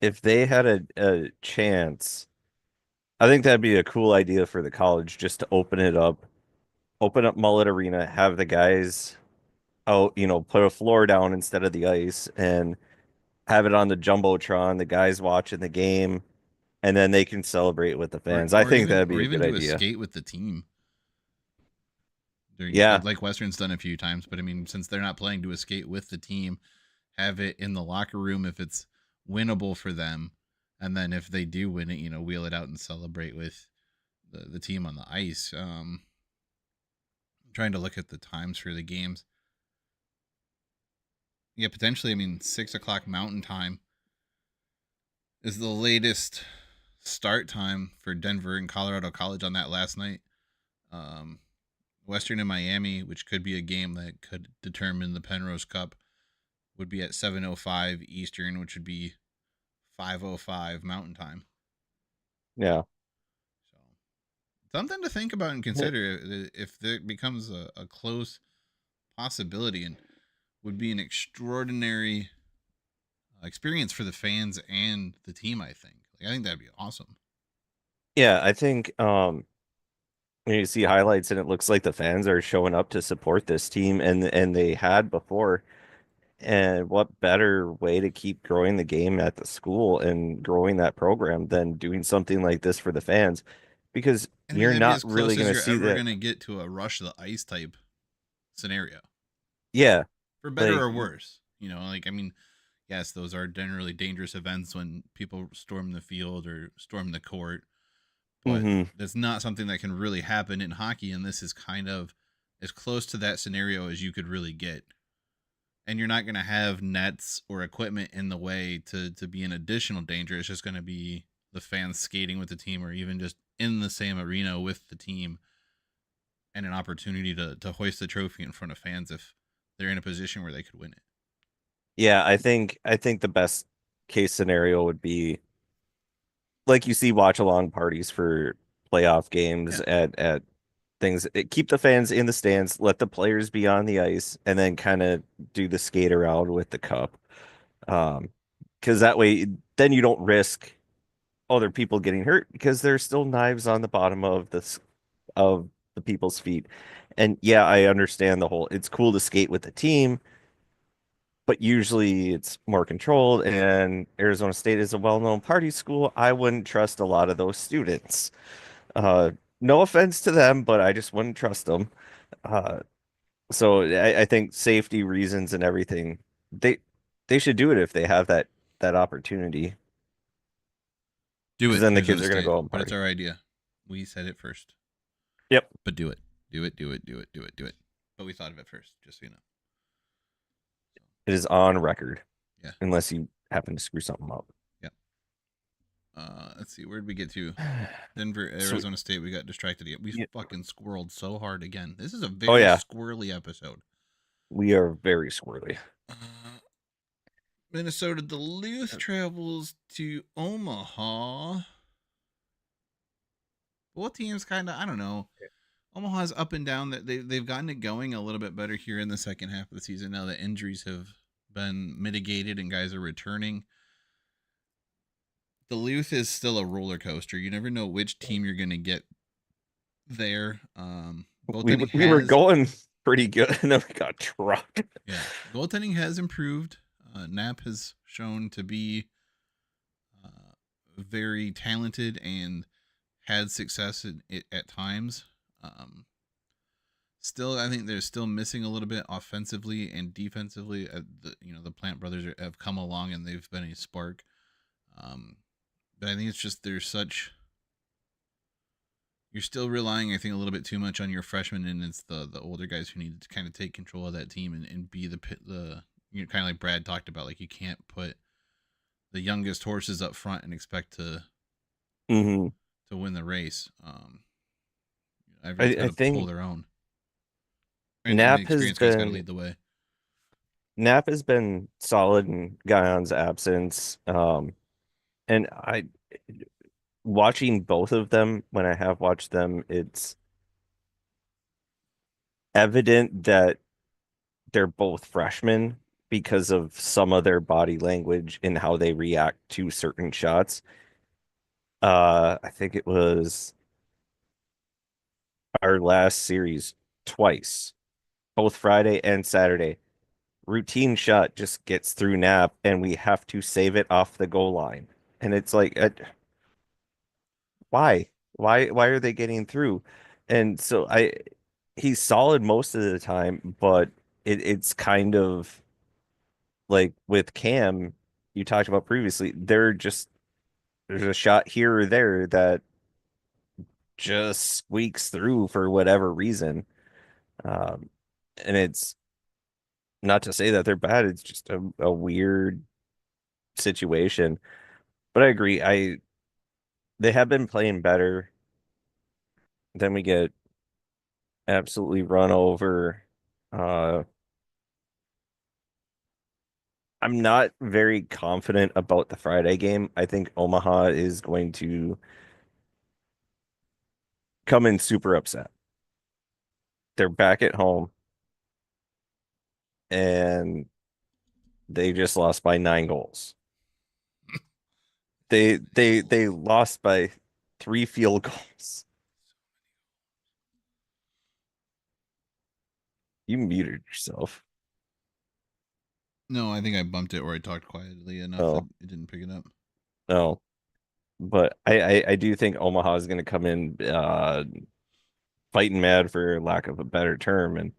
if they had a chance. I think that'd be a cool idea for the college just to open up Mullet Arena, have the guys out, put a floor down instead of the ice and have it on the Jumbotron, the guys watching the game, and then they can celebrate with the or fans. I or think even that'd or be a even good do a idea. skate with the team during Yeah. like Western's done a few times. But I mean, since they're not playing, do a skate with the team, have it in the locker room if it's winnable for them, and then if they do win it, wheel it out and celebrate with the team on the ice. I'm trying to look at the times for the games. Yeah, potentially. I mean, 6 o'clock Mountain Time is the latest start time for Denver and Colorado College on that last night. Um, Western and Miami, which could be a game that could determine the Penrose Cup, would be at 7:05 Eastern, which would be 5:05 Mountain Time. Yeah. So something to think about and consider if it becomes a close possibility, and would be an extraordinary experience for the fans and the team. I think that'd be awesome. Yeah, I think when you see highlights and it looks like the fans are showing up to support this team and they had before. And what better way to keep growing the game at the school and growing that program than doing something like this for the fans? Because And I mean, you're that'd be not as really close as going to you're see ever that. going to get to a rush the ice type scenario, Yeah, for better like or worse. I mean, yes, those are generally dangerous events when people storm the field or storm the court, but hmm that's not something that can really happen in hockey. And this is kind of as close to that scenario as you could really get. And you're not going to have nets or equipment in the way to be an additional danger. It's just going to be the fans skating with the team or even just in the same arena with the team, and an opportunity to hoist the trophy in front of fans if they're in a position where they could win it. yeah, I think the best case scenario would be like you see watch along parties for playoff games Yeah. at things. Keep the fans in the stands, let the players be on the ice, and then kind of do the skate around with the cup. Um, because that way, then you don't risk other people getting hurt because there's still knives on the bottom of the people's feet. And yeah, I understand the whole. It's cool to skate with the team, but usually it's more controlled. And Arizona State is a well-known party school. I wouldn't trust a lot of those students. Uh, no offense to them, but I just wouldn't trust them. Uh, so I think safety reasons and everything, they they should do it if they have that opportunity, Do because it, then the Arizona kids are gonna State. go out and But it's party. our idea. We said it first. Yep, But do it. Do it, do it, do it, do it, do it. But we thought of it first, just so you know. So, it is on record, yeah. unless you happen to screw something up. Yeah. Let's see. Where did we get to? Denver, So Arizona State. We got distracted again. We yeah. fucking squirreled so hard again. This is a Oh very yeah, squirrely episode. we are very squirrely. Uh, Minnesota Duluth travels to Omaha. Both teams kind of, I don't know. Omaha's up and down. That they've gotten it going a little bit better here in the second half of the season. Now that injuries have been mitigated and guys are returning. Duluth is still a roller coaster. You never know which team you're going to get there. We Goaltending we were has, going pretty good, and then we got trucked. yeah, goaltending has improved. Knapp has shown to be very talented and had success in it at times. Um, Still, I think they're still missing a little bit offensively and defensively. The Plant brothers have come along and they've been a spark. Um, but I think it's just there's such you're still relying, I think, a little bit too much on your freshmen, and it's the older guys who need to kind of take control of that team and be the kind of like Brad talked about. Like you can't put the youngest horses up front and expect hmm to win the race. I, Everyone's got I to pull think their own. And the Nap has experienced guy's got to been lead the way. Nap has been solid in Guyon's absence. And I watching both of them when I have watched them, it's evident that they're both freshmen because of some of their body language and how they react to certain shots. I think it was our last series twice, both Friday and Saturday. Routine shot just gets through Nap, and we have to save it off the goal line. And it's like, why? Why are they getting through? And so he's solid most of the time, but it's kind of like with Cam, you talked about previously, there's a shot here or there that just squeaks through for whatever reason. Um, and it's not to say that they're bad, it's just a weird situation. But I agree, I they have been playing better. Then we get absolutely run over. Uh, I'm not very confident about the Friday game. I think Omaha is going to come in super upset. They're back at home and they just lost by 9 goals. They lost by 3 field goals. You muted yourself. No, I think I bumped it or I talked quietly enough that Oh, it didn't pick it up. no. But I do think Omaha is going to come in fighting mad for lack of a better term and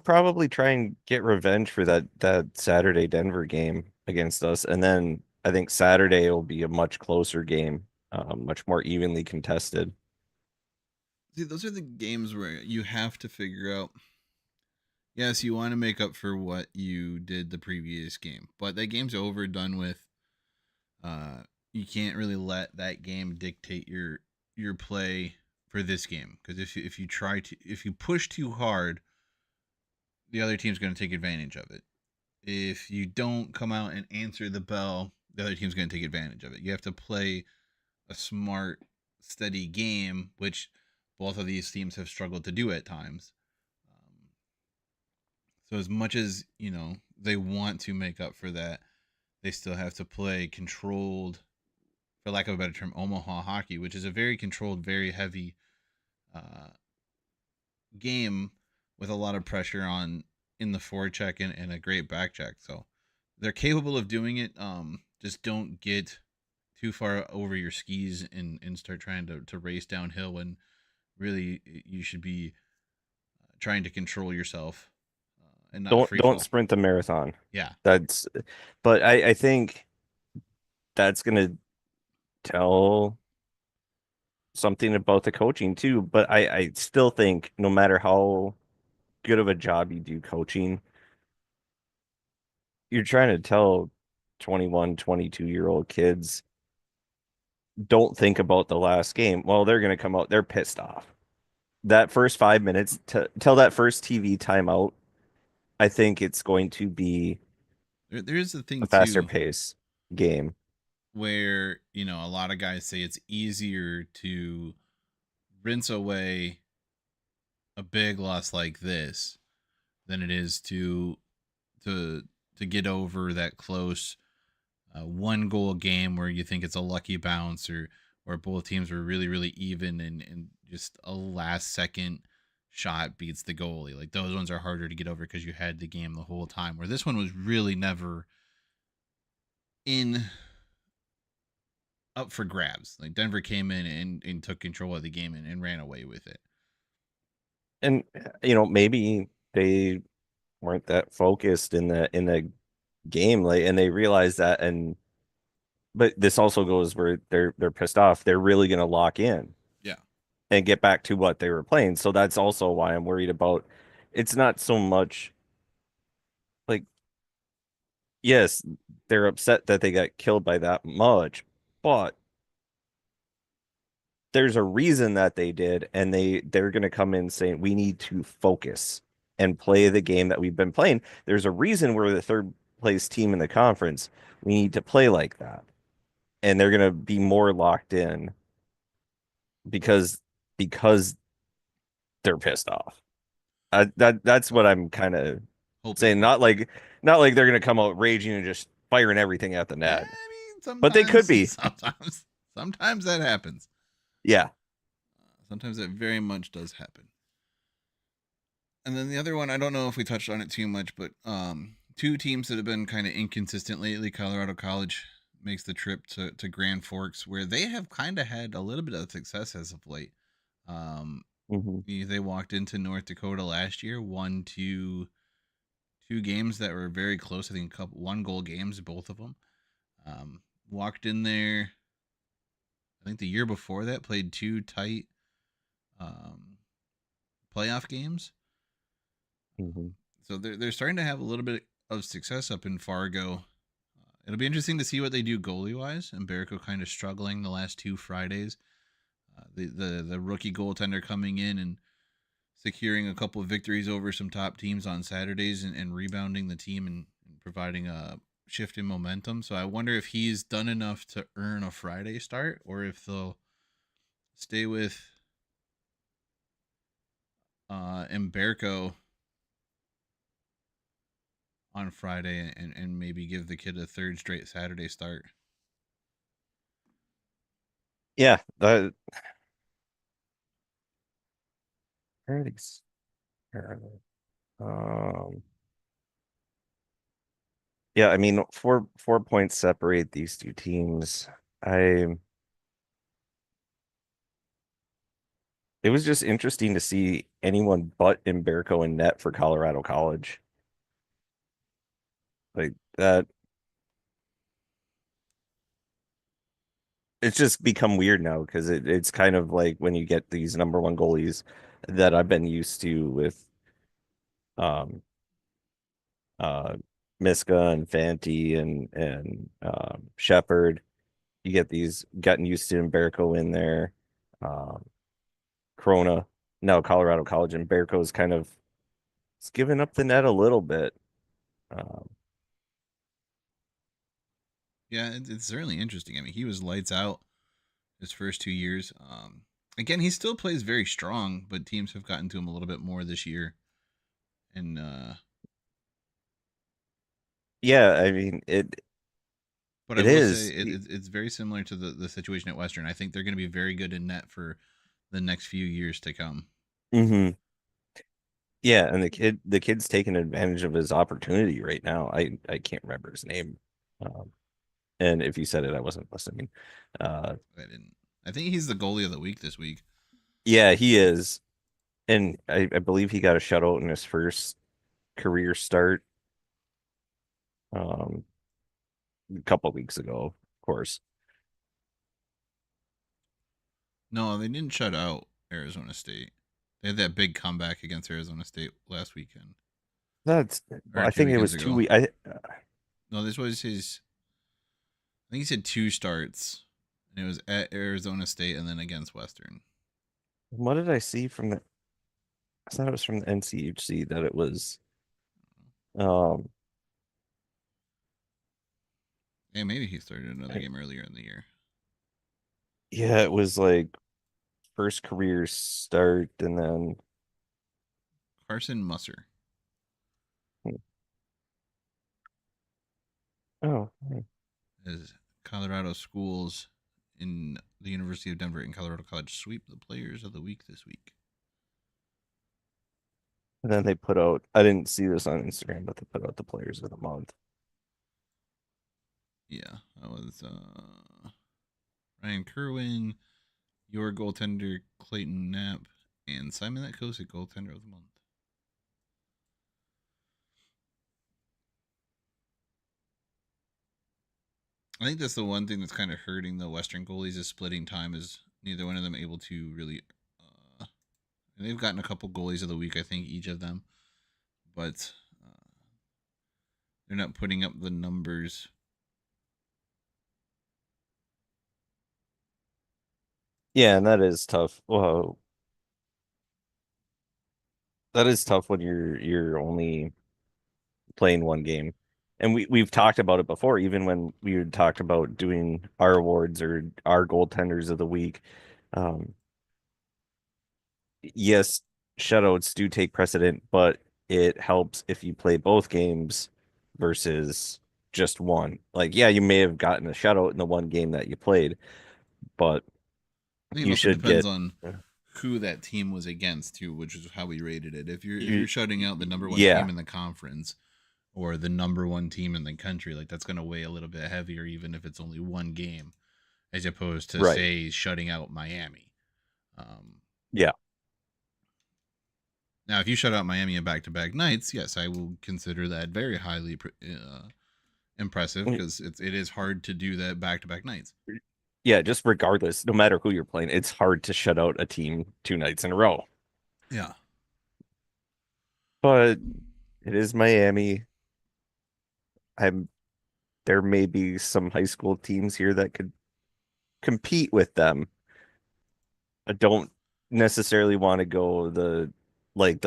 probably try and get revenge for that Saturday Denver game against us. And then I think Saturday will be a much closer game, much more evenly contested. See, those are the games where you have to figure out. Yes, you want to make up for what you did the previous game, but that game's over, done with. You can't really let that game dictate your play for this game because if you push too hard, the other team's going to take advantage of it. If you don't come out and answer the bell, the other team's going to take advantage of it. You have to play a smart, steady game, which both of these teams have struggled to do at times. Um, so as much as they want to make up for that, they still have to play controlled, for lack of a better term, Omaha hockey, which is a very controlled, very heavy uh, game with a lot of pressure on in the forecheck and a great back check. So they're capable of doing it. Just don't get too far over your skis and start trying to race downhill when really you should be trying to control yourself and not free Don't fall. sprint the marathon. Yeah. That's but I think that's gonna tell something about the coaching too. But I still think no matter how good of a job you do coaching, you're trying to tell 21, 22-year-old kids don't think about the last game. Well, they're going to come out, they're pissed off. That first 5 minutes till that first TV timeout, I think it's going to be There's the a thing faster too pace game. where a lot of guys say it's easier to rinse away a big loss like this than it is to to get over that close one goal game where you think it's a lucky bounce or both teams were really even and just a last second shot beats the goalie. Like those ones are harder to get over because you had the game the whole time. Where this one was really never in up for grabs. Like Denver came in and took control of the game and ran away with it. And maybe they weren't that focused in the game, like, and they realized that. And but this also goes where they're pissed off. They're really going to lock in Yeah. and get back to what they were playing. So that's also why I'm worried about. It's not so much like, yes, they're upset that they got killed by that much, but there's a reason that they did, and they're going to come in saying we need to focus and play the game that we've been playing. There's a reason we're the third place team in the conference. We need to play like that, and they're going to be more locked in because because they're pissed off. That's what I'm kind of saying. Hoping. Not like they're going to come out raging and just firing everything at the I net, mean, but they could sometimes, be. sometimes that happens. Yeah. Sometimes that very much does happen. And then the other one, I don't know if we touched on it too much, but two teams that have been kind of inconsistent lately. Colorado College makes the trip to Grand Forks, where they have kind of had a little bit of success as of late. Um, Hmm. they walked into North Dakota last year, won two games that were very close. I think a couple 1 goal games, both of them. Walked in there. I think the year before that, played two tight um, playoff games. Hmm. So they're starting to have a little bit of success up in Fargo. It'll be interesting to see what they do goalie wise. And Barrico kind of struggling the last two Fridays. The rookie goaltender coming in and securing a couple of victories over some top teams on Saturdays and rebounding the team and providing a shift in momentum. So I wonder if he's done enough to earn a Friday start or if they'll stay with Emberko on Friday and maybe give the kid a third straight Saturday start. Yeah. Where are these? Where are they? Yeah, I mean, 4 points separate these two teams. I It was just interesting to see anyone but Emberko in net for Colorado College. Like that, it's just become weird now because it's kind of like when you get these number one goalies that I've been used to with um uh Miska and Fanti and Shepard. You get these getting used to Emberko in there. Um Corona, now Colorado College, and Berco's kind of it's given up the net a little bit. Um, Yeah, it's certainly interesting. I mean, he was lights out his first 2 years. Again, he still plays very strong, but teams have gotten to him a little bit more this year. And yeah, I mean but I it will say is. it's very similar to the situation at Western. I think they're going to be very good in net for the next few years to come. Hmm. Yeah, and the kid's taking advantage of his opportunity right now. I can't remember his name. Um, and if you said it, I wasn't listening. Uh, I didn't. I think he's the goalie of the week this week. yeah, he is. And I believe he got a shutout in his first career start um a couple of weeks ago, of course. No, they didn't shut out Arizona State. They had that big comeback against Arizona State last weekend That's or I two think it weekends was two ago. weeks. No, this was his. I think he said two starts, and it was at Arizona State and then against Western. What did I see from the I thought it was from the NCHC that it was um Yeah, maybe he started another I- game earlier in the year. yeah, it was like first career start and then Carson Musser oh, as Colorado schools in the University of Denver and Colorado College sweep the players of the week this week. and then they put out I didn't see this on Instagram, but they put out the players of the month. Yeah, that was Ryan Kerwin, your goaltender Clayton Knapp, and Simon Kosick, goaltender of the month. I think that's the one thing that's kind of hurting the Western goalies is splitting time. Is neither one of them able to really. Uh, they've gotten a couple goalies of the week, I think, each of them, but they're not putting up the numbers. Yeah, and that is tough. Well, that is tough when you're only playing one game. And we've talked about it before, even when we had talked about doing our awards or our goaltenders of the week. Um, yes, shutouts do take precedent, but it helps if you play both games versus just one. Like, yeah, you may have gotten a shutout in the one game that you played, but I think it you also should depends get on who that team was against too, which is how we rated it. If you're you, shutting out the number one team yeah, in the conference or the number one team in the country, like that's going to weigh a little bit heavier, even if it's only one game, as opposed to right. say shutting out Miami. Um, Yeah. Now, if you shut out Miami in back-to-back nights, yes, I will consider that very highly impressive because it is hard to do that back-to-back nights. Yeah, just regardless, no matter who you're playing, it's hard to shut out a team 2 nights in a row. Yeah. But it is Miami. I'm There may be some high school teams here that could compete with them. I don't necessarily want to go the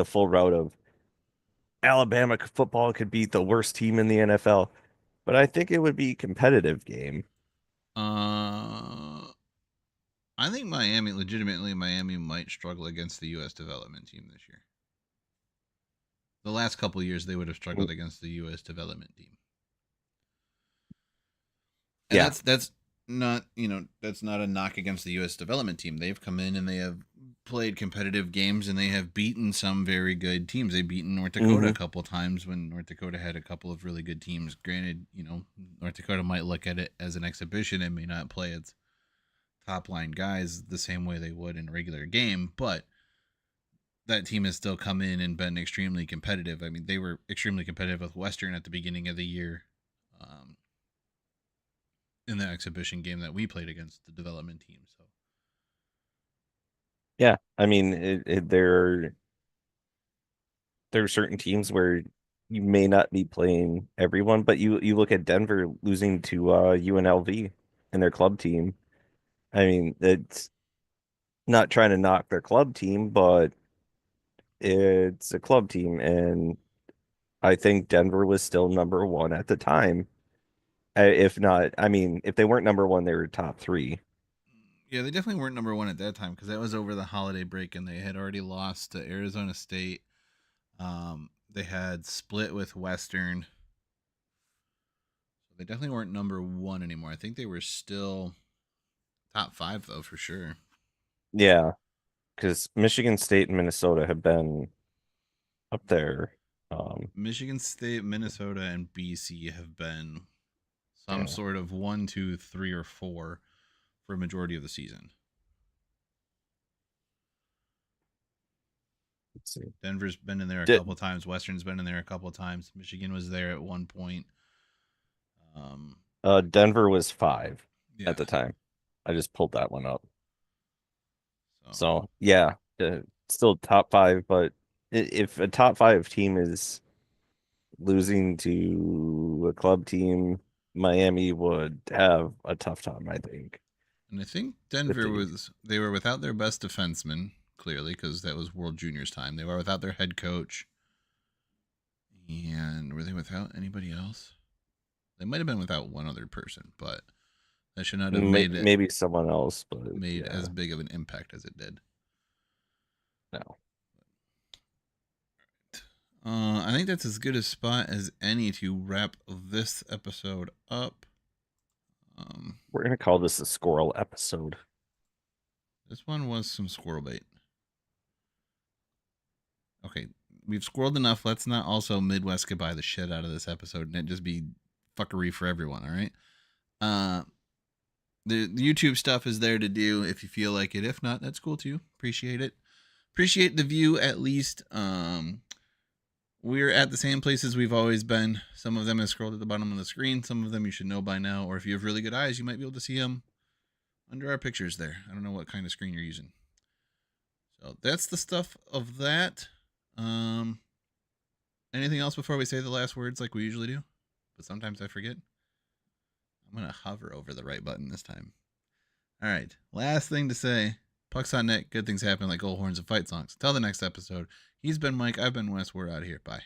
full route of Alabama football could beat the worst team in the NFL, but I think it would be a competitive game. Uh, I think Miami might struggle against the U.S. development team this year. The last couple years, they would have struggled against the U.S. development team. And Yeah. that's not that's not a knock against the U.S. development team. They've come in and they have played competitive games and they have beaten some very good teams. They've beaten North Dakota a Hmm. couple times when North Dakota had a couple of really good teams. Granted, North Dakota might look at it as an exhibition and may not play its top line guys the same way they would in a regular game, but that team has still come in and been extremely competitive. I mean, they were extremely competitive with Western at the beginning of the year. Um, in the exhibition game that we played against the development team. So Yeah. I mean, there are certain teams where you may not be playing everyone, but you look at Denver losing to UNLV and their club team. I mean, it's not trying to knock their club team, but it's a club team, and I think Denver was still number one at the time. If not, I mean, if they weren't number one, they were top three. yeah, they definitely weren't number one at that time because that was over the holiday break and they had already lost to Arizona State. They had split with Western, so they definitely weren't number one anymore. I think they were still top five though for sure. Yeah, because Michigan State and Minnesota have been up there. Michigan State, Minnesota, and BC have been some Yeah, sort of one, two, three, or four for a majority of the season. let's see. Denver's been in there a couple Did of times. Western's been in there a couple of times. Michigan was there at one point. Um, Denver was five at yeah. the time. I just pulled that one up. So, So yeah, still top five, but if a top five team is losing to a club team, Miami would have a tough time, I think, and I think if Denver they. was they were without their best defenseman clearly because that was World Juniors time. They were without their head coach, and were they without anybody else? They might have been without one other person, but that should not have Maybe someone else, but made as yeah, big of an impact as it did. no. I think that's as good a spot as any to wrap this episode up. Um, We're gonna call this a squirrel episode. this one was some squirrel bait. Okay, we've squirreled enough. Let's not also Midwest goodbye the shit out of this episode and it just be fuckery for everyone. All right. Uh, the YouTube stuff is there to do if you feel like it. If not, that's cool too. Appreciate it. Appreciate the view at least. We're at the same places we've always been. Some of them have scrolled at the bottom of the screen. Some of them you should know by now. Or if you have really good eyes, you might be able to see them under our pictures there. I don't know what kind of screen you're using. So that's the stuff of that. Um, Anything else before we say the last words like we usually do? But sometimes I forget. I'm going to hover over the right button this time. All right. Last thing to say. Pucks on net. Good things happen like old horns and fight songs. Until the next episode. He's been Mike. I've been Wes. We're out of here. Bye.